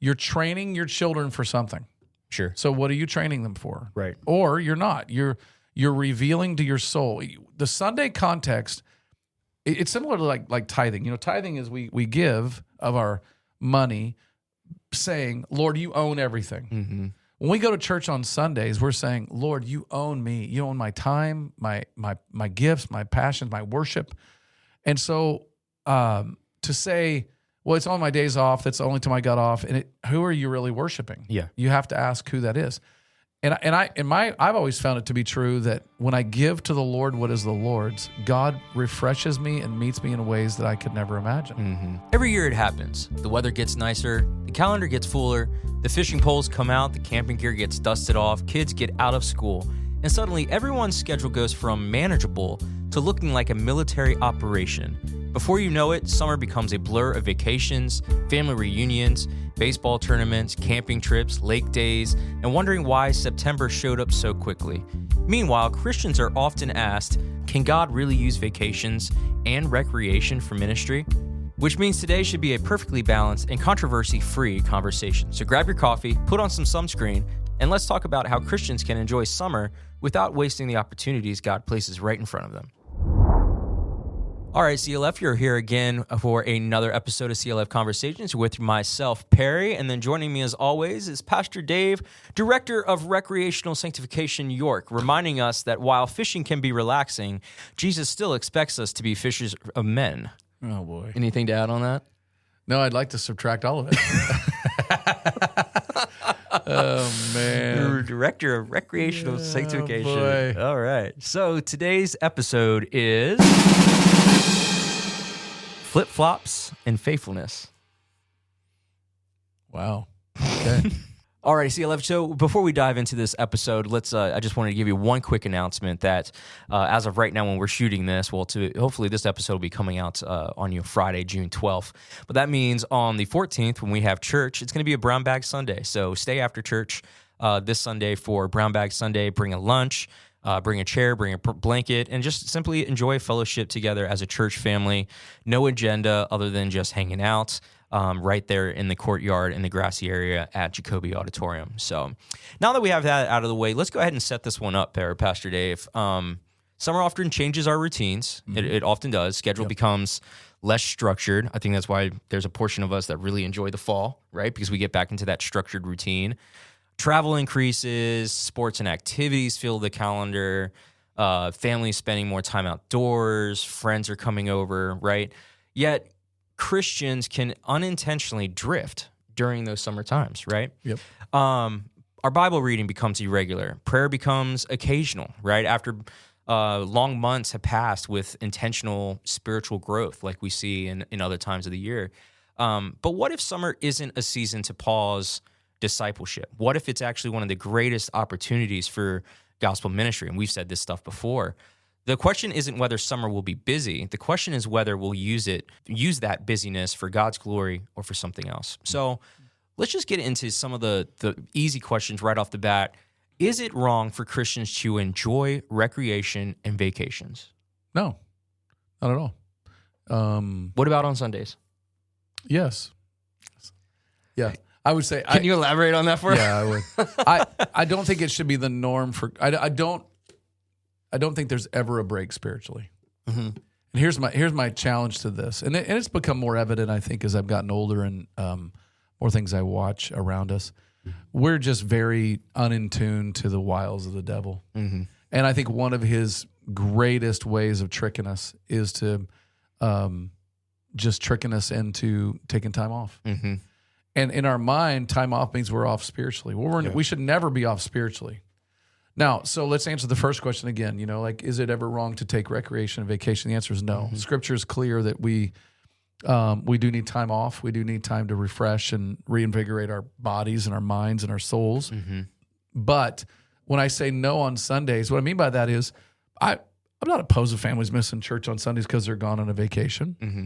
you're training your children for something. Sure. So what are you training them for? Right. Or you're not. You're revealing to your soul. The Sunday context, it's similar to like tithing. You know, tithing is we give of our money saying, Lord, you own everything. Mm-hmm. When we go to church on Sundays, we're saying, Lord, you own me. You own my time, my gifts, my passions, my worship. And so to say, well, it's on my days off, that's the only time I got off, and who are you really worshiping? Yeah. You have to ask who that is. I've always found it to be true that when I give to the Lord what is the Lord's, God refreshes me and meets me in ways that I could never imagine. Mm-hmm. Every year it happens. The weather gets nicer, the calendar gets fuller, the fishing poles come out, the camping gear gets dusted off, kids get out of school, and suddenly everyone's schedule goes from manageable to looking like a military operation. Before you know it, summer becomes a blur of vacations, family reunions, baseball tournaments, camping trips, lake days, and wondering why September showed up so quickly. Meanwhile, Christians are often asked, can God really use vacations and recreation for ministry? Which means today should be a perfectly balanced and controversy-free conversation. So grab your coffee, put on some sunscreen, and let's talk about how Christians can enjoy summer without wasting the opportunities God places right in front of them. All right, CLF, you're here again for another episode of CLF Conversations with myself, Perry, and then joining me as always is Pastor Dave, Director of Recreational Sanctification York, reminding us that while fishing can be relaxing, Jesus still expects us to be fishers of men. Oh, boy. Anything to add on that? No, I'd like to subtract all of it. Oh, man. You're Director of Recreational Sanctification. Boy. All right. So today's episode is flip-flops and faithfulness. Wow. Okay. All right, CLF. So before we dive into this episode, I just wanted to give you one quick announcement that as of right now when we're shooting this, hopefully this episode will be coming out on Friday, June 12th. But that means on the 14th when we have church, it's going to be a Brown Bag Sunday. So stay after church this Sunday for Brown Bag Sunday. Bring a lunch, bring a chair, bring a blanket, and just simply enjoy fellowship together as a church family. No agenda other than just hanging out. Right there in the courtyard in the grassy area at Jacoby Auditorium. So now that we have that out of the way, let's go ahead and set this one up there, Pastor Dave. Summer often changes our routines. Mm-hmm. It often does. Schedule becomes less structured. I think that's why there's a portion of us that really enjoy the fall, right? Because we get back into that structured routine. Travel increases, sports and activities fill the calendar, families spending more time outdoors, friends are coming over, right? Yet Christians can unintentionally drift during those summer times, right? Yep. Our Bible reading becomes irregular. Prayer becomes occasional, right? After long months have passed with intentional spiritual growth like we see in other times of the year. But what if summer isn't a season to pause discipleship? What if it's actually one of the greatest opportunities for gospel ministry? And we've said this stuff before. The question isn't whether summer will be busy. The question is whether we'll use that busyness for God's glory or for something else. So let's just get into some of the easy questions right off the bat. Is it wrong for Christians to enjoy recreation and vacations? No, not at all. What about on Sundays? Yes. Yeah. I would say. Can you elaborate on that for us? Yeah, I would. I don't think it should be the norm for. I don't think there's ever a break spiritually. Mm-hmm. And here's my challenge to this, and it's become more evident, I think, as I've gotten older and more things I watch around us. Mm-hmm. We're just very unintuned to the wiles of the devil, mm-hmm. and I think one of his greatest ways of tricking us is to just tricking us into taking time off. Mm-hmm. And in our mind, time off means we're off spiritually. Well, we should never be off spiritually. Now, so let's answer the first question again. Is it ever wrong to take recreation and vacation? The answer is no. Mm-hmm. Scripture is clear that we do need time off. We do need time to refresh and reinvigorate our bodies and our minds and our souls. Mm-hmm. But when I say no on Sundays, what I mean by that is I'm not opposed to families missing church on Sundays because they're gone on a vacation. Mm-hmm.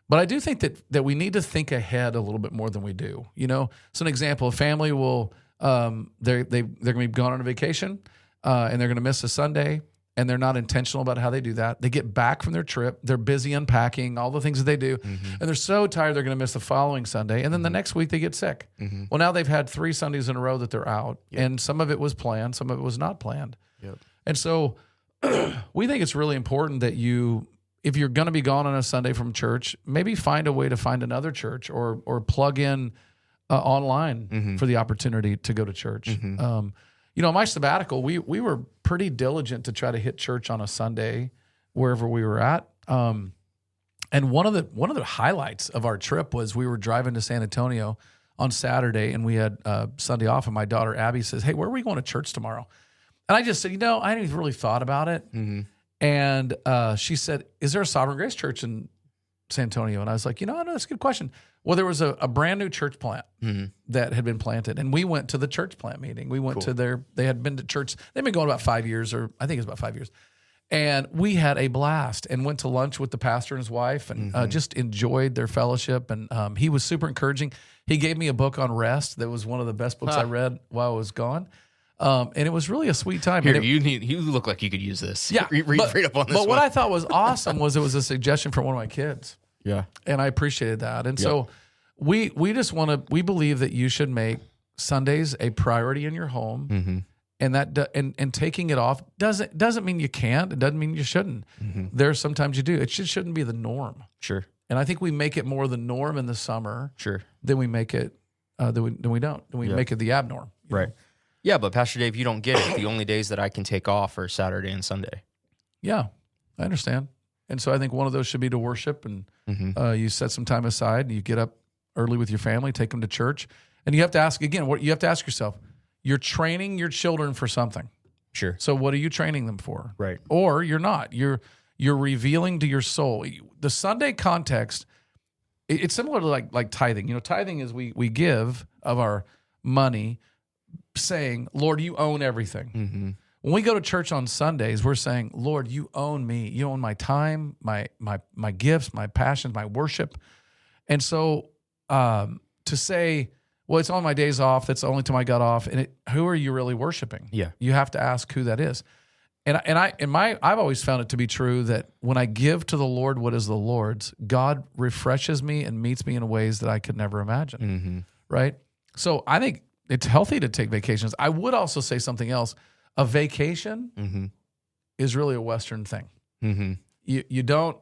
But I do think that we need to think ahead a little bit more than we do. So an example, a family will they're going to be gone on a vacation and they're going to miss a Sunday, and they're not intentional about how they do that. They get back from their trip. They're busy unpacking all the things that they do. And they're so tired they're going to miss the following Sunday. And then the next week they get sick. Well, now they've had 3 Sundays in a row that they're out. And some of it was planned. Some of it was not planned. And so we think it's really important that if you're going to be gone on a Sunday from church, maybe find a way to find another church or plug in online for the opportunity to go to church. My sabbatical, we were pretty diligent to try to hit church on a Sunday wherever we were at. And one of the highlights of our trip was we were driving to San Antonio on Saturday, and we had Sunday off. And my daughter Abby says, "Hey, where are we going to church tomorrow?" And I just said, I hadn't even really thought about it. And she said, "Is there a Sovereign Grace Church in San Antonio?" And I was like, no, that's a good question. Well, there was a brand new church plant that had been planted, and we went to the church plant meeting. We went to they had been to church. They've been going about 5 years, or I think it's about 5 years. And we had a blast and went to lunch with the pastor and his wife and just enjoyed their fellowship. And he was super encouraging. He gave me a book on rest that was one of the best books I read while I was gone. And it was really a sweet time. Here, you look like you could use this. Yeah. Read up on this. But what I thought was awesome was it was a suggestion from one of my kids. Yeah. And I appreciated that. And so we just we believe that you should make Sundays a priority in your home. And that and taking it off doesn't mean you can't. It doesn't mean you shouldn't. There's sometimes you do. It shouldn't be the norm. Sure. And I think we make it more the norm in the summer. Sure. Than we make it than we don't. Then we make it the abnorm. Right. Yeah, but Pastor Dave, you don't get it. The only days that I can take off are Saturday and Sunday. Yeah, I understand. And so I think one of those should be to worship, and you set some time aside, and you get up early with your family, take them to church, and you have to ask again. What you have to ask yourself: you're training your children for something. Sure. So what are you training them for? Right. Or you're not. You're revealing to your soul. The Sunday context, it's similar to like tithing. Tithing is we give of our money, saying, "Lord, you own everything." When we go to church on Sundays, we're saying, "Lord, you own me. You own my time, my gifts, my passions, my worship." And so to say, "Well, it's on my days off. That's the only time I got off." And who are you really worshiping? Yeah, you have to ask who that is. I've always found it to be true that when I give to the Lord what is the Lord's, God refreshes me and meets me in ways that I could never imagine. Right? So I think it's healthy to take vacations. I would also say something else. A vacation is really a Western thing. You don't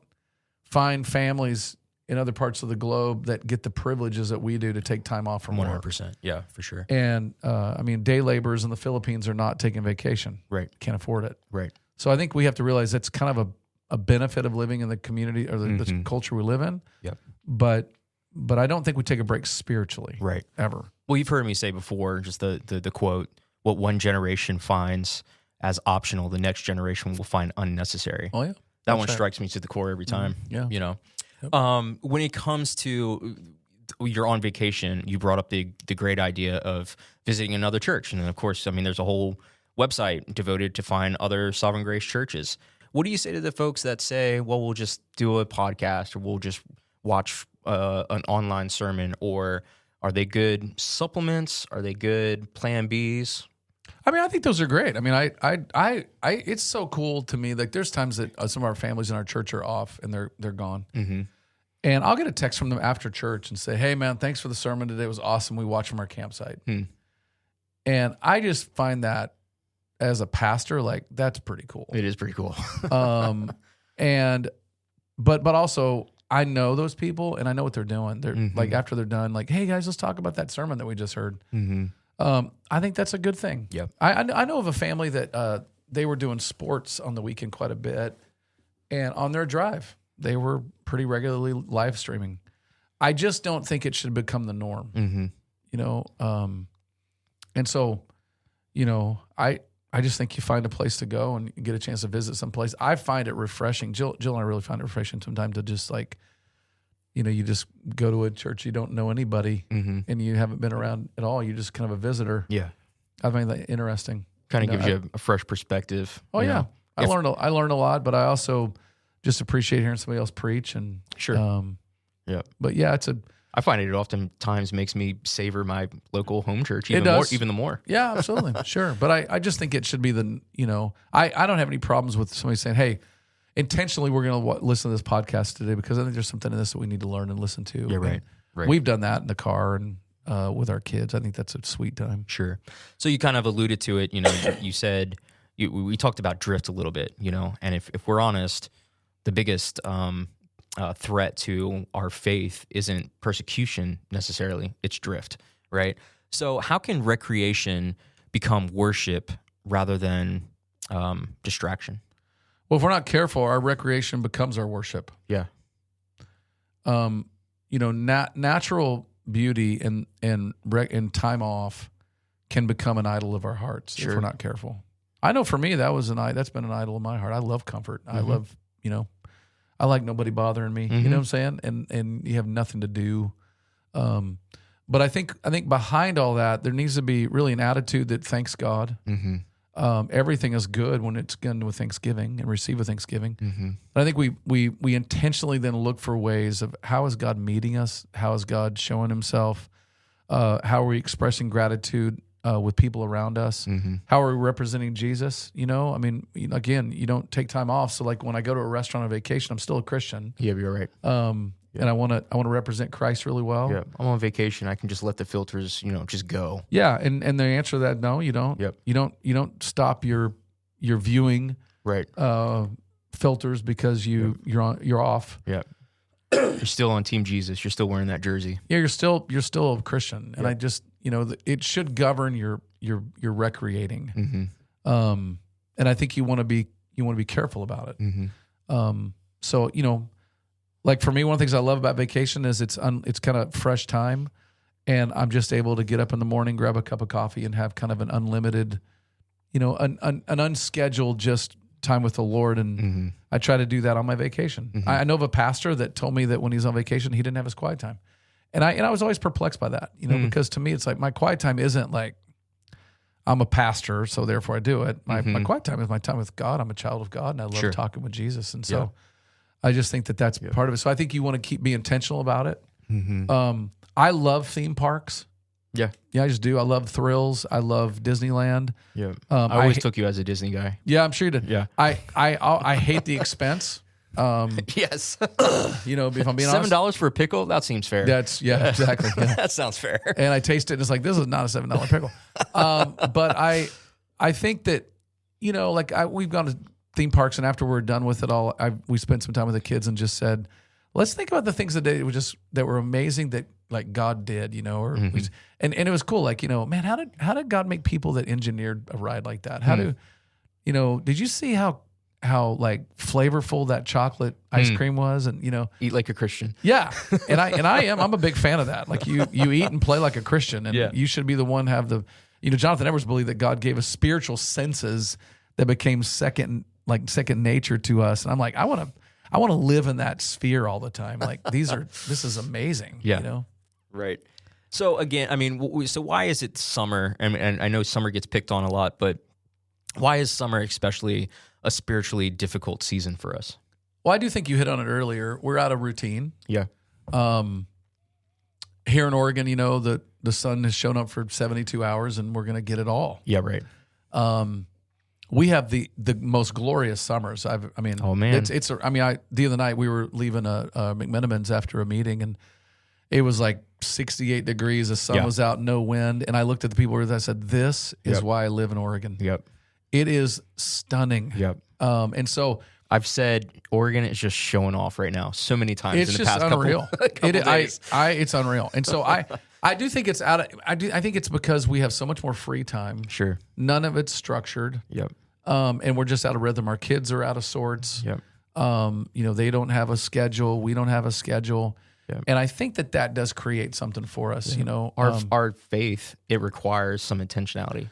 find families in other parts of the globe that get the privileges that we do to take time off from 100%. Yeah, for sure. And day laborers in the Philippines are not taking vacation. Right. Can't afford it. Right. So I think we have to realize that's kind of a benefit of living in the community or the culture we live in. Yep. But I don't think we take a break spiritually. Right. Ever. Well, you've heard me say before, just the quote, what one generation finds as optional, the next generation will find unnecessary. Oh, yeah. That one strikes me to the core every time. Yeah. Yep. When it comes to you're on vacation, you brought up the great idea of visiting another church. And then, of course, there's a whole website devoted to find other Sovereign Grace churches. What do you say to the folks that say, well, we'll just do a podcast or we'll just watch an online sermon? Or are they good supplements? Are they good plan Bs? I think those are great. I it's so cool to me. Like there's times that some of our families in our church are off and they're gone. And I'll get a text from them after church and say, "Hey man, thanks for the sermon today. It was awesome. We watched from our campsite." And I just find that as a pastor, like that's pretty cool. It is pretty cool. But also I know those people and I know what they're doing. They're like after they're done, like, "Hey guys, let's talk about that sermon that we just heard." I think that's a good thing. Yep. I know of a family that they were doing sports on the weekend quite a bit, and on their drive, they were pretty regularly live streaming. I just don't think it should become the norm. And so, I just think you find a place to go and you get a chance to visit someplace. I find it refreshing. Jill and I really find it refreshing sometimes to just like, you just go to a church, you don't know anybody and you haven't been around at all. You're just kind of a visitor. Yeah. I find that interesting. Kind of gives you a fresh perspective. Oh, yeah. I learned a lot, but I also just appreciate hearing somebody else preach. And sure. But yeah, I find it oftentimes makes me savor my local home church even more. Yeah, absolutely. Sure. But I just think it should be I don't have any problems with somebody saying, hey, intentionally we're going to listen to this podcast today because I think there's something in this that we need to learn and listen to. Yeah, right. Right. We've done that in the car and with our kids. I think that's a sweet time. Sure. So you kind of alluded to it. You said we talked about drift a little bit. And if we're honest, the biggest threat to our faith isn't persecution necessarily; it's drift, right? So how can recreation become worship rather than distraction? Well, if we're not careful, our recreation becomes our worship. Yeah. Natural beauty and time off can become an idol of our hearts if we're not careful. I know for me that's been an idol of my heart. I love comfort. I love I like nobody bothering me. You know what I'm saying? And you have nothing to do. But I think behind all that there needs to be really an attitude that thanks God. Everything is good when it's done with thanksgiving and received with thanksgiving. And I think we intentionally then look for ways of how is God meeting us? How is God showing himself? How are we expressing gratitude with people around us? How are we representing Jesus? Again, you don't take time off. So like when I go to a restaurant on vacation, I'm still a Christian. Yeah, you're right. And I want to represent Christ really well. Yeah, I'm on vacation. I can just let the filters, just go. Yeah, and the answer to that, no, you don't. Yep. You don't stop your viewing right filters because you're off. Yeah, you're still on Team Jesus. You're still wearing that jersey. Yeah, you're still a Christian, and I just it should govern your recreating. And I think you want to be careful about it. So like for me, one of the things I love about vacation is it's kind of fresh time, and I'm just able to get up in the morning, grab a cup of coffee, and have kind of an unlimited, an unscheduled just time with the Lord. And I try to do that on my vacation. I know of a pastor that told me that when he's on vacation, he didn't have his quiet time, and I was always perplexed by that, because to me it's like my quiet time isn't like I'm a pastor, so therefore I do it. My quiet time is my time with God. I'm a child of God, and I love talking with Jesus, and so. I just think that's part of it. So I think you want to be intentional about it. I love theme parks. Yeah, I just do. I love thrills. I love Disneyland. Yeah, I always took you as a Disney guy. Yeah, I'm sure you did. Yeah, I hate the expense. Yes, if I'm being honest, $7 for a pickle, that seems fair. Exactly. Yeah. That sounds fair. And I taste it, and it's like this is not a $7 pickle. But I think that we've gone to theme parks, and after we're done with it all, we spent some time with the kids and just said, let's think about the things that were amazing that like God did, and it was cool. Like, man, how did God make people that engineered a ride like that? How did you see how like flavorful that chocolate ice cream was? And, eat like a Christian. Yeah. And I'm a big fan of that. Like you eat and play like a Christian, and you should be the one have the, Jonathan Edwards believed that God gave us spiritual senses that became second nature to us. And I'm like, I want to live in that sphere all the time. Like this is amazing. Yeah. Right. So again, so why is it summer? And I know summer gets picked on a lot, but why is summer especially a spiritually difficult season for us? Well, I do think you hit on it earlier. We're out of routine. Yeah. Here in Oregon, the sun has shown up for 72 hours and we're going to get it all. Yeah. Right. We have the most glorious summers. Oh man, the other night we were leaving a McMenamins after a meeting, and it was like 68 degrees. The sun was out, no wind, and I looked at the people and I said, "This is why I live in Oregon." Yep, it is stunning. Yep, and so I've said Oregon is just showing off right now so many times in the past unreal. couple days. It's unreal, and so I do think it's I think it's because we have so much more free time. Sure, none of it's structured. Yep. And we're just out of rhythm. Our kids are out of sorts. Yep. They don't have a schedule. We don't have a schedule. Yep. And I think that does create something for us. Our faith, it requires some intentionality.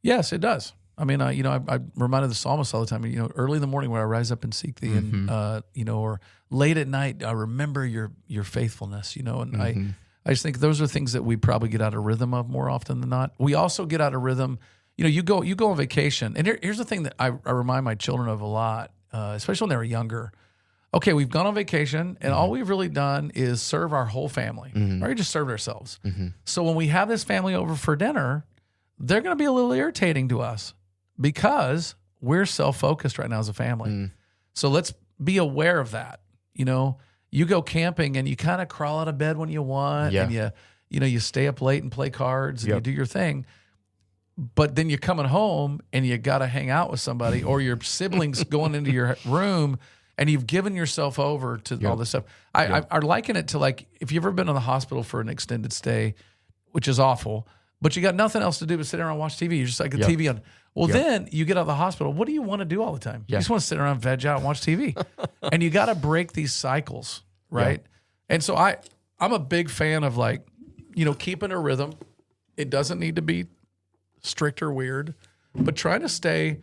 Yes, it does. I reminded the psalmist all the time. Early in the morning when I rise up and seek thee, and or late at night, I remember your faithfulness. And I just think those are things that we probably get out of rhythm of more often than not. We also get out of rhythm. You go on vacation, and here's the thing that I remind my children of a lot, especially when they were younger. okay, we've gone on vacation and all we've really done is serve our whole family, or we just served ourselves. So when we have this family over for dinner, they're going to be a little irritating to us because we're self-focused right now as a family. So let's be aware of that. You know, you go camping and you kind of crawl out of bed when you want, and you stay up late and play cards and you do your thing. But then you're coming home and you got to hang out with somebody, or your siblings going into your room, and you've given yourself over to all this stuff. I liken it to, like, if you've ever been in the hospital for an extended stay, which is awful, but you got nothing else to do but sit around and watch TV. You're just like the TV on. Well, then you get out of the hospital. What do you want to do all the time? You just want to sit around, veg out, and watch TV. And you got to break these cycles, right? And so I'm a big fan of, like, keeping a rhythm. It doesn't need to be strict or weird, but trying to stay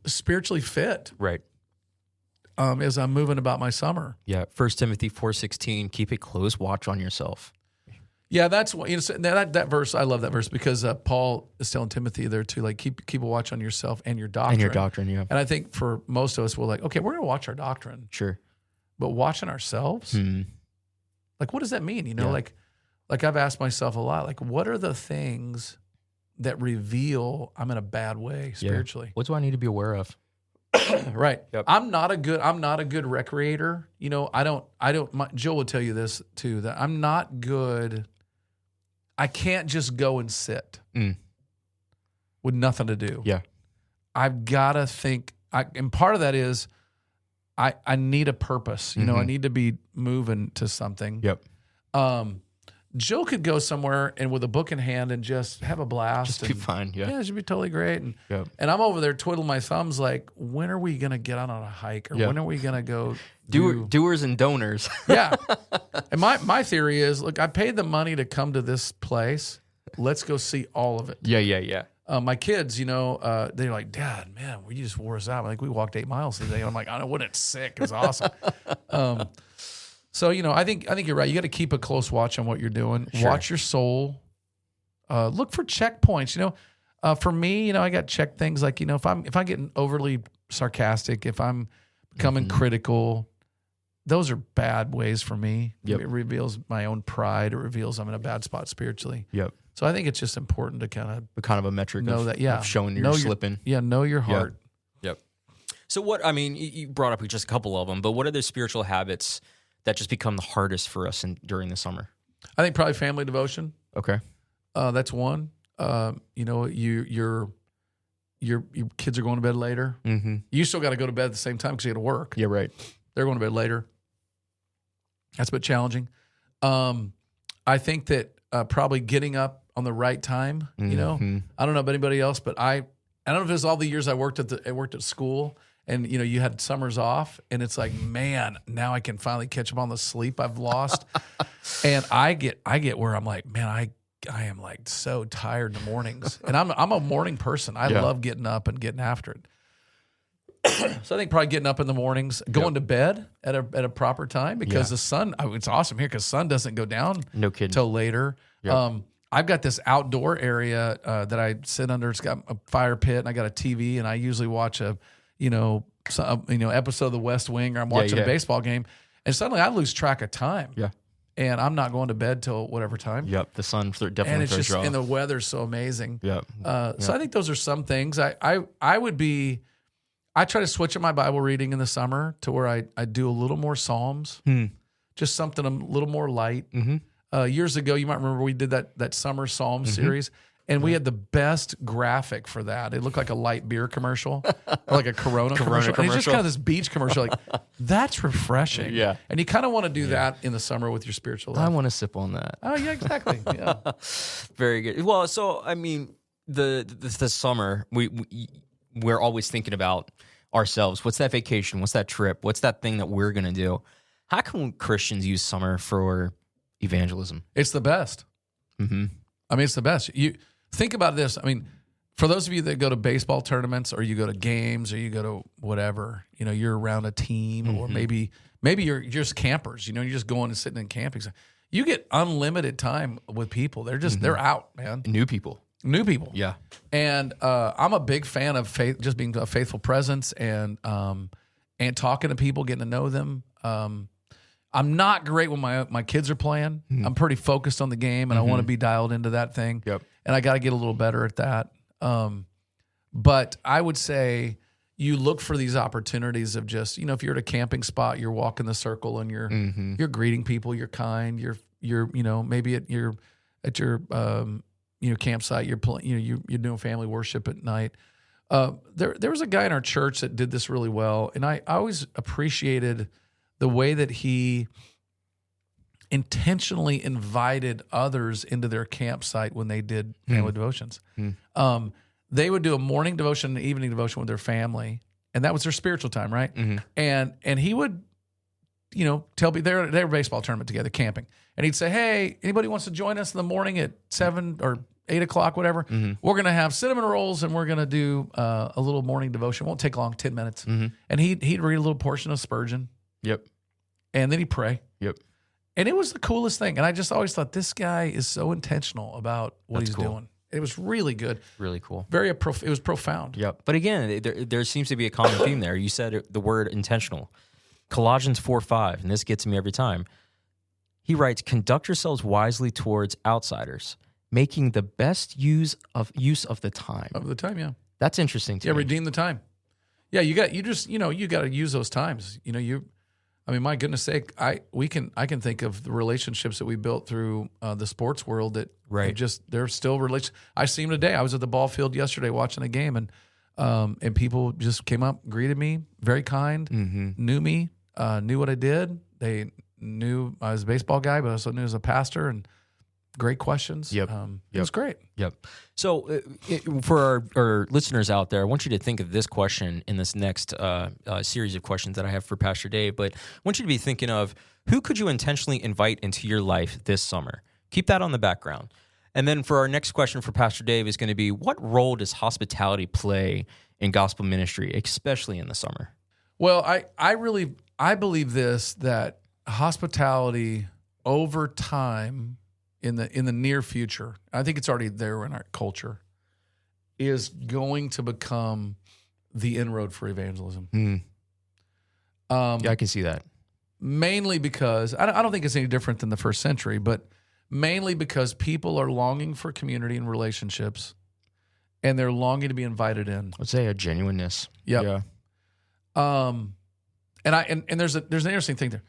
spiritually fit. Right. As I'm moving about my summer. Yeah. 1 Timothy 4:16, keep a close watch on yourself. Yeah, that's what that verse. I love that verse because Paul is telling Timothy there too, like, keep a watch on yourself and your doctrine. Yeah. And I think for most of us, we're like, okay, we're going to watch our doctrine. Sure. But watching ourselves, like, what does that mean? Like I've asked myself a lot, like, what are the things that reveal I'm in a bad way spiritually? What do I need to be aware of? Right. Yep. I'm not a good recreator. Jill would tell you this too, that I'm not good. I can't just go and sit with nothing to do. Yeah. I've got to think, and part of that is I need a purpose. I need to be moving to something. Yep. Jill could go somewhere and with a book in hand and just have a blast. Just be fine. Yeah. Yeah, it should be totally great. And I'm over there twiddling my thumbs like, when are we going to get out on a hike? Or when are we going to go doers and donors. Yeah. And my theory is, look, I paid the money to come to this place. Let's go see all of it. Yeah. My kids, they're like, Dad, man, you just wore us out. Like, we walked 8 miles today. And I'm like, I know, wasn't it sick? It was awesome. So, I think you're right. You got to keep a close watch on what you're doing. Sure. Watch your soul. Look for checkpoints. For me, I got check things like, if I'm getting overly sarcastic, if I'm becoming critical, those are bad ways for me. Yep. It reveals my own pride. It reveals I'm in a bad spot spiritually. Yep. So I think it's just important to kind of a metric know that, of showing you're slipping. Know your heart. Yep. So you brought up just a couple of them, but what are the spiritual habits that just become the hardest for us during the summer? I think probably family devotion. Okay. That's one. Your kids are going to bed later. Mm-hmm. You still got to go to bed at the same time because you got to work. Yeah, right. They're going to bed later. That's a bit challenging. I think that probably getting up on the right time. Mm-hmm. I don't know about anybody else, but I don't know if it was all the years I worked at school. And, you had summers off, and it's like, man, now I can finally catch up on the sleep I've lost. And I get where I'm like, man, I am like so tired in the mornings. And I'm a morning person. I love getting up and getting after it. So I think probably getting up in the mornings, going to bed at a proper time because the sun, it's awesome here because sun doesn't go down till later. Yep. I've got this outdoor area that I sit under. It's got a fire pit, and I got a TV, and I usually watch a episode of The West Wing, or I'm watching a baseball game, and suddenly I lose track of time. Yeah. And I'm not going to bed till whatever time. Yep. The sun definitely and it's throws just, you off. and the weather's so amazing. Yep. So I think those are some things. I try to switch up my Bible reading in the summer to where I do a little more Psalms, just something a little more light. Mm-hmm. Years ago, you might remember we did that summer Psalm series. And we had the best graphic for that. It looked like a light beer commercial, or like a Corona commercial. And it's just kind of this beach commercial. Like, that's refreshing. Yeah. And you kind of want to do that in the summer with your spiritual life. I want to sip on that. Oh, yeah, exactly. Yeah. Very good. Well, so, the summer, we're always thinking about ourselves. What's that vacation? What's that trip? What's that thing that we're going to do? How can Christians use summer for evangelism? It's the best. Mm-hmm. It's the best. You think about this. For those of you that go to baseball tournaments, or you go to games, or you go to whatever, you're around a team, or maybe you're just campers. You're just going and sitting in camping. You get unlimited time with people. They're just they're out, man. New people. Yeah. And I'm a big fan of faith, just being a faithful presence and talking to people, getting to know them. I'm not great when my kids are playing. I'm pretty focused on the game, and I want to be dialed into that thing. Yep. And I got to get a little better at that. But I would say you look for these opportunities of just, if you're at a camping spot, you're walking the circle and you're greeting people, you're kind, you're maybe at your campsite, you're doing family worship at night. There was a guy in our church that did this really well, and I always appreciated the way that he intentionally invited others into their campsite when they did family devotions. They would do a morning devotion and an evening devotion with their family, and that was their spiritual time, right? And he would, tell me they're a baseball tournament together, camping, and he'd say, "Hey, anybody wants to join us in the morning at 7 or 8 o'clock, whatever? We're going to have cinnamon rolls, and we're going to do a little morning devotion. It won't take long, 10 minutes." And he'd read a little portion of Spurgeon. Yep. And then he'd pray. Yep. And it was the coolest thing. And I just always thought, this guy is so intentional about what he's doing. It was really good. Really cool. It was profound. Yep. But again, there seems to be a common theme there. You said the word intentional. Colossians 4:5, and this gets me every time. He writes, "Conduct yourselves wisely towards outsiders, making the best use of the time." Of the time, yeah. That's interesting to me. Redeem the time. Yeah, you got to use those times. My goodness sake, I can think of the relationships that we built through the sports world that they're still relations. I see them today. I was at the ball field yesterday watching a game, and people just came up, greeted me, very kind, knew me, knew what I did. They knew I was a baseball guy, but also knew as a pastor, and great questions. It was great. Yep. So for our listeners out there, I want you to think of this question in this next series of questions that I have for Pastor Dave, but I want you to be thinking of, who could you intentionally invite into your life this summer? Keep that on the background. And then for our next question for Pastor Dave is going to be, what role does hospitality play in gospel ministry, especially in the summer? Well, I believe this, that hospitality over time, in the near future, I think it's already there in our culture, is going to become the inroad for evangelism. I can see that. Mainly because, I don't think it's any different than the first century, but mainly because people are longing for community and relationships, and they're longing to be invited in. Let's say a genuineness. Yep. Yeah. And there's an interesting thing there.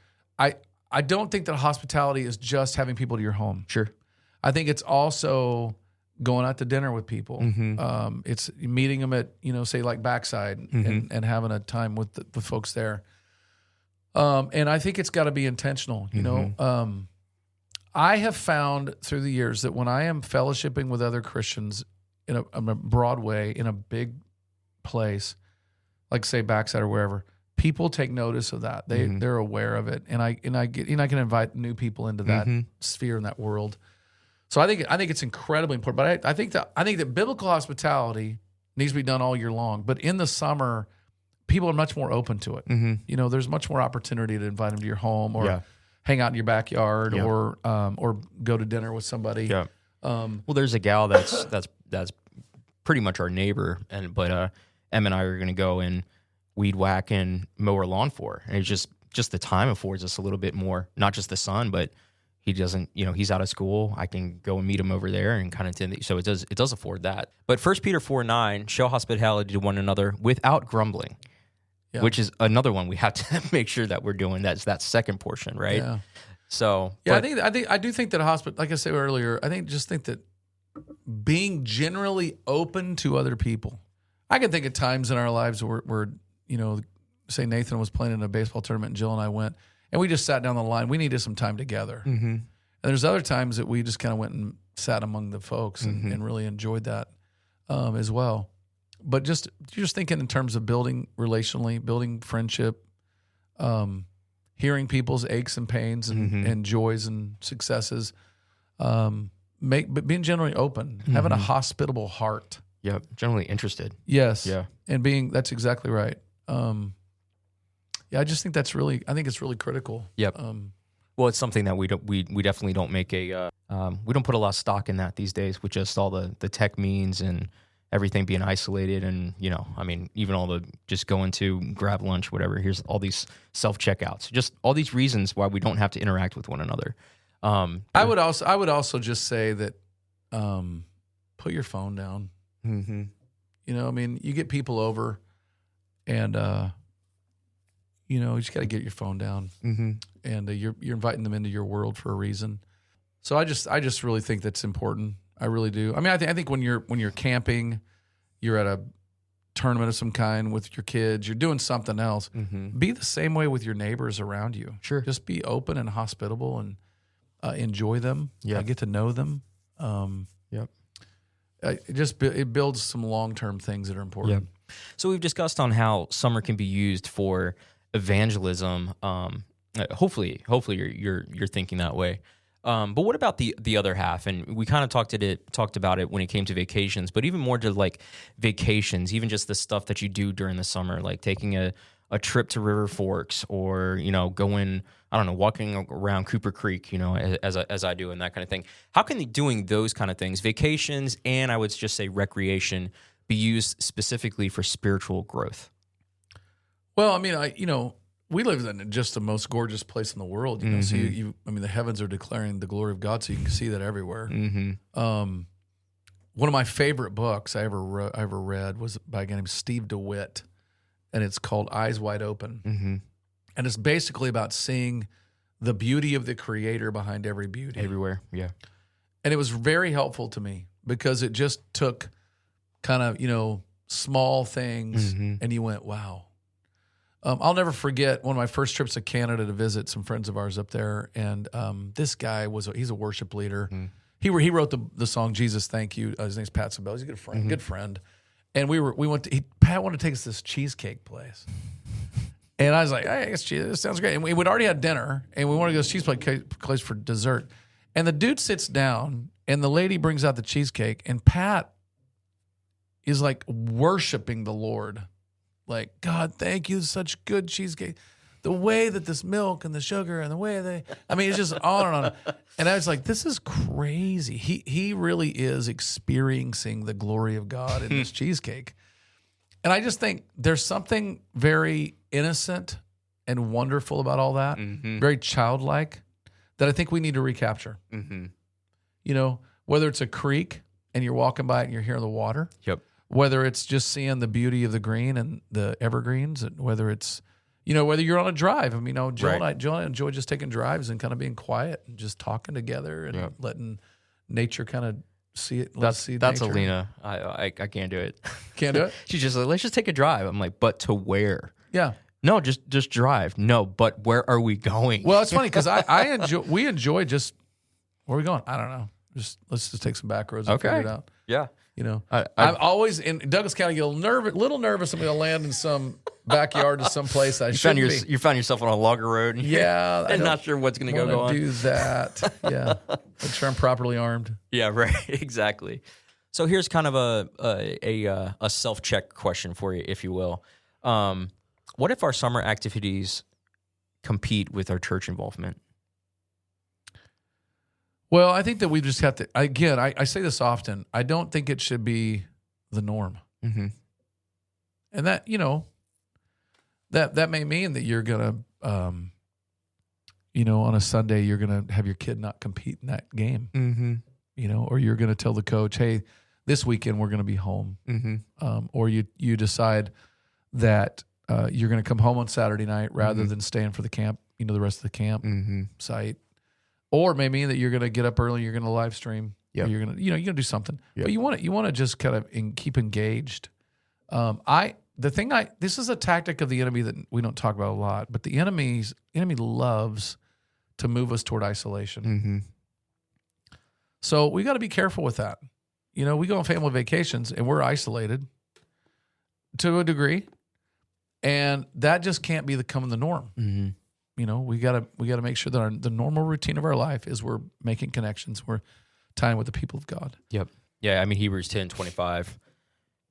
I don't think that hospitality is just having people to your home. Sure. I think it's also going out to dinner with people. It's meeting them at, say like Backside and having a time with the folks there. And I think it's got to be intentional. I have found through the years that when I am fellowshipping with other Christians in a broad way, in a big place, like say Backside or wherever, people take notice of that. They're aware of it, and I can invite new people into that sphere and that world. So I think it's incredibly important. But I think that biblical hospitality needs to be done all year long. But in the summer, people are much more open to it. There's much more opportunity to invite them to your home or hang out in your backyard or go to dinner with somebody. Yeah. Well, there's a gal that's pretty much our neighbor, but Em and I are going to go and weed whack and mow our lawn for her. And it's just the time affords us a little bit more, not just the sun, but he doesn't, he's out of school. I can go and meet him over there and kind of so it does afford that. But 1 Peter 4:9, show hospitality to one another without grumbling, which is another one we have to make sure that we're doing. That's that second portion, right? Yeah. So I do think that like I said earlier, I think that being generally open to other people. I can think of times in our lives where say Nathan was playing in a baseball tournament and Jill and I went, and we just sat down the line. We needed some time together. And there's other times that we just kind of went and sat among the folks and really enjoyed that as well. But just thinking in terms of building relationally, building friendship, hearing people's aches and pains and joys and successes, but being generally open, having a hospitable heart. Yeah, generally interested. Yes. Yeah. And that's exactly right. I just think it's really critical. Yep. Well, it's something that we definitely don't make we don't put a lot of stock in that these days with just all the tech means and everything being isolated, and even all the just going to grab lunch, whatever. Here's all these self-checkouts, just all these reasons why we don't have to interact with one another. I would also just say that put your phone down. Mm-hmm. You get people over, and you just got to get your phone down, Mm-hmm. and you're inviting them into your world for a reason. So I just really think that's important. I really do. I think when you're camping, you're at a tournament of some kind with your kids, you're doing something else. Mm-hmm. Be the same way with your neighbors around you. Sure. Just be open and hospitable and enjoy them. Yeah. Get to know them. Yep. It builds some long-term things that are important. Yep. So we've discussed on how summer can be used for evangelism. Hopefully you're thinking that way. But what about the other half? And we kind of talked about it when it came to vacations, but even more to like vacations, even just the stuff that you do during the summer, like taking a trip to River Forks, or going, I don't know, walking around Cooper Creek, as I do, and that kind of thing. How can doing those kind of things, vacations, and I would just say recreation, be used specifically for spiritual growth? Well, we live in just the most gorgeous place in the world, Mm-hmm. So the heavens are declaring the glory of God, so you can see that everywhere. Mm-hmm. One of my favorite books I ever read was by a guy named Steve DeWitt, and it's called Eyes Wide Open. Mm-hmm. And it's basically about seeing the beauty of the Creator behind every beauty. Everywhere, yeah. And it was very helpful to me because it just took kind of, small things, Mm-hmm. and you went, wow. I'll never forget one of my first trips to Canada to visit some friends of ours up there, and this guy he's a worship leader. Mm-hmm. He wrote the song "Jesus Thank You." His name's Pat Sabell. He's a good friend, And we went to Pat wanted to take us to this cheesecake place, and I was like, hey, this sounds great. And we'd already had dinner, and we wanted to go to this cheesecake place for dessert. And the dude sits down, and the lady brings out the cheesecake, and Pat is like worshiping the Lord. Like, God, thank you, such good cheesecake. The way that this milk and the sugar and the way it's just on and on. And I was like, this is crazy. He really is experiencing the glory of God in this cheesecake. And I just think there's something very innocent and wonderful about all that, Mm-hmm. very childlike, that I think we need to recapture. Mm-hmm. Whether it's a creek and you're walking by it and you're hearing the water. Yep. Whether it's just seeing the beauty of the green and the evergreens, and whether it's, whether you're on a drive. Jill and I enjoy just taking drives and kind of being quiet and just talking together and letting nature kind of see it. That's nature. Alina. I can't do it. Can't do it? She's just like, let's just take a drive. I'm like, but to where? Yeah. No, just drive. No, but where are we going? Well, it's funny because we enjoy just, where are we going? I don't know. Let's just take some back roads and figure it out. Yeah. I'm always in Douglas County. Get a little nervous. I'm going to land in some backyard to some place I shouldn't be. You found yourself on a logger road. Yeah, and not sure what's going to go on. Do that. Yeah, make sure I'm properly armed. Yeah, right. Exactly. So here's kind of a self-check question for you, if you will. What if our summer activities compete with our church involvement? Well, I think that we just have to, again, I say this often, I don't think it should be the norm. Mm-hmm. And that, that may mean that you're going to, on a Sunday, you're going to have your kid not compete in that game, Mm-hmm. Or you're going to tell the coach, hey, this weekend we're going to be home. Mm-hmm. Or you decide that you're going to come home on Saturday night rather than staying for the camp, the rest of the camp site. Or it may mean that you're going to get up early, you're going to live stream. Yep. You're going to, you're going to do something. Yep. But you want to just kind of keep engaged. This is a tactic of the enemy that we don't talk about a lot, but the enemy loves to move us toward isolation. Mm-hmm. So we got to be careful with that. We go on family vacations and we're isolated to a degree, and that just can't become the norm. Mm-hmm. We got to make sure that the normal routine of our life is we're making connections, we're tying with the people of God. Yep. Yeah. Hebrews 10:25,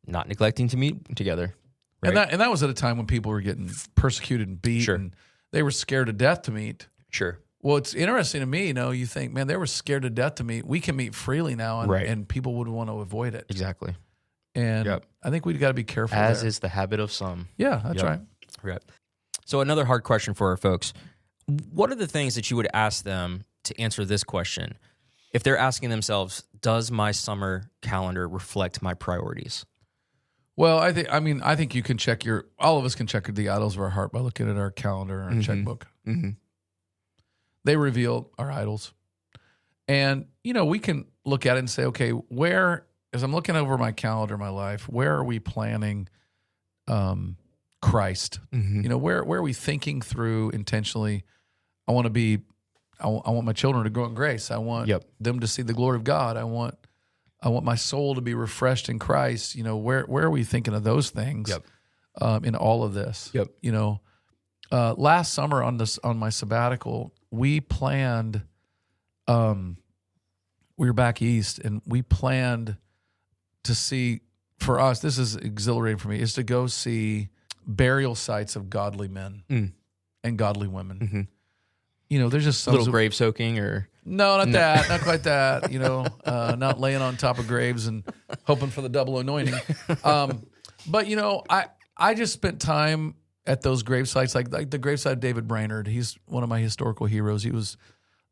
not neglecting to meet together. Right? And that was at a time when people were getting persecuted and beat, and they were scared to death to meet. Sure. Well, it's interesting to me. You think, man, they were scared to death to meet. We can meet freely now, and people would want to avoid it. Exactly. And I think we've got to be careful. As there. is the habit of some. Yeah, that's right. Yep. So another hard question for our folks. What are the things that you would ask them to answer this question? If they're asking themselves, does my summer calendar reflect my priorities? Well, I think you can check all of us can check the idols of our heart by looking at our calendar or our checkbook. Mm-hmm. They reveal our idols. And, we can look at it and say, okay, as I'm looking over my calendar, my life, where are we planning Christ? Mm-hmm. Where are we thinking through intentionally? I want my children to grow in grace. I want them to see the glory of God. I want my soul to be refreshed in Christ. Where are we thinking of those things in all of this? Last summer on my sabbatical, we planned. We were back east, and we planned to see. For us, this is exhilarating for me. Is to go see burial sites of godly men and godly women. Mm-hmm. There's just some little grave soaking, or no, not that, not quite that. Not laying on top of graves and hoping for the double anointing. But I just spent time at those grave sites, like the gravesite of David Brainerd. He's one of my historical heroes. He was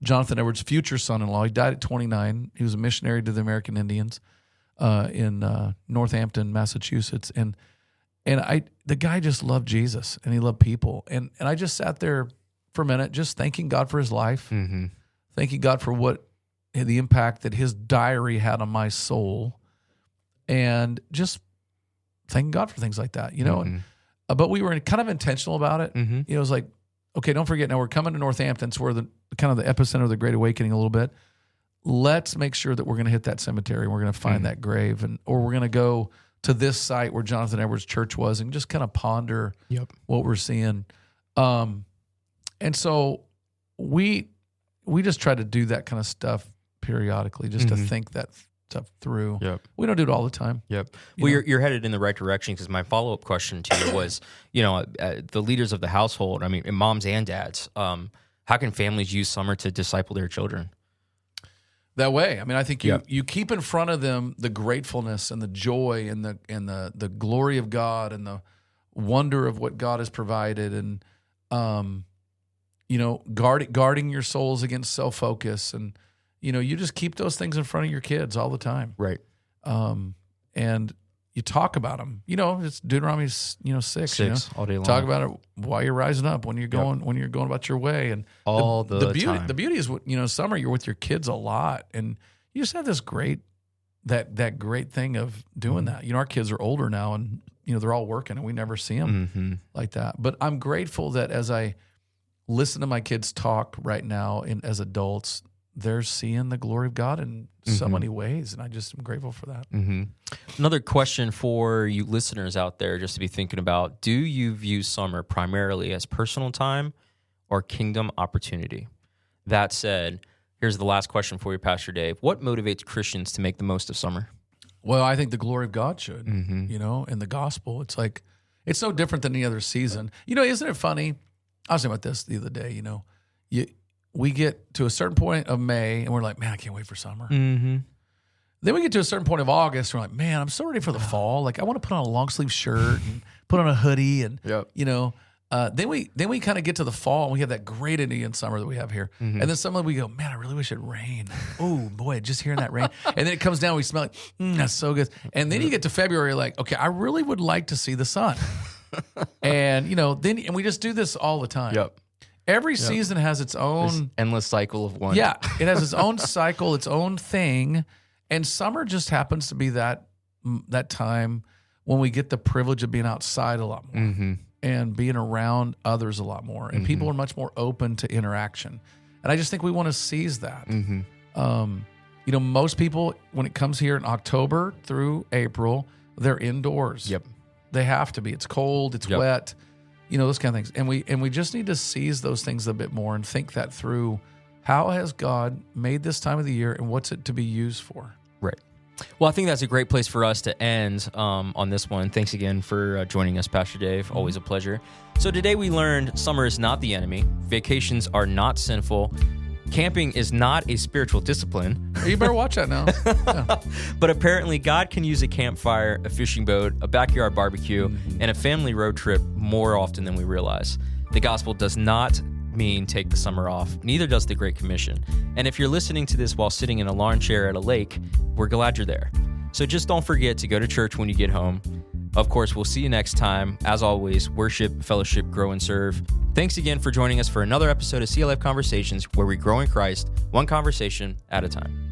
Jonathan Edwards' future son-in-law. He died at 29. He was a missionary to the American Indians in Northampton, Massachusetts, and the guy just loved Jesus and he loved people, and I just sat there for a minute, just thanking God for his life, thanking God for the impact that his diary had on my soul, and just thanking God for things like that, And, but we were kind of intentional about it. It was like, okay, don't forget, now we're coming to Northampton, so we're the kind of the epicenter of the Great Awakening a little bit. Let's make sure that we're going to hit that cemetery. We're going to find that grave, or we're going to go to this site where Jonathan Edwards' church was, and just kind of ponder what we're seeing. And so we just try to do that kind of stuff periodically, just to think that stuff through. We don't do it all the time. Well, you're headed in the right direction, because my follow-up question to you was, the leaders of the household, moms and dads, how can families use summer to disciple their children? That way. I think you keep in front of them the gratefulness and the joy and the glory of God and the wonder of what God has provided, and guarding your souls against self-focus, and you just keep those things in front of your kids all the time. Right. And you talk about them. It's Deuteronomy 6. All day long. Talk about it while you're rising up, when you're going about your way, and all the beauty. time. The beauty is, summer you're with your kids a lot, and you just have this great that great thing of doing that. Our kids are older now, and they're all working, and we never see them like that. But I'm grateful that as I listen to my kids talk right now, as adults, they're seeing the glory of God in so many ways, and I just am grateful for that. Another question for you listeners out there, just to be thinking about: do you view summer primarily as personal time or kingdom opportunity? That said, here's the last question for you, Pastor Dave. What motivates Christians to make the most of summer? Well, I think the glory of God should, and the gospel. It's like, it's no different than any other season. Isn't it funny? I was thinking about this the other day, we get to a certain point of May, and we're like, man, I can't wait for summer. Then we get to a certain point of August, and we're like, man, I'm so ready for the fall. Like, I want to put on a long sleeve shirt and put on a hoodie, and then we kind of get to the fall, and we have that great Indian summer that we have here. And then suddenly we go, man, I really wish it rained. Oh boy, just hearing that rain. And then it comes down, we smell it. That's so good. And then you get to February, you're like, okay, I really would like to see the sun. And then we just do this all the time. Every season has its own this endless cycle of one. Yeah, it has its own cycle, its own thing, and summer just happens to be that time when we get the privilege of being outside a lot more and being around others a lot more, and people are much more open to interaction. And I just think we want to seize that. Most people, when it comes here in October through April, they're indoors. They have to be. It's cold. It's wet. Those kind of things. And we just need to seize those things a bit more and think that through. How has God made this time of the year, and what's it to be used for? Right. Well, I think that's a great place for us to end on this one. Thanks again for joining us, Pastor Dave. Always a pleasure. So today we learned summer is not the enemy. Vacations are not sinful. Camping is not a spiritual discipline. You better watch that now. Yeah. But apparently, God can use a campfire, a fishing boat, a backyard barbecue, and a family road trip more often than we realize. The gospel does not mean take the summer off. Neither does the Great Commission. And if you're listening to this while sitting in a lawn chair at a lake, we're glad you're there. So just don't forget to go to church when you get home. Of course, we'll see you next time. As always, worship, fellowship, grow, and serve. Thanks again for joining us for another episode of CLF Conversations, where we grow in Christ, one conversation at a time.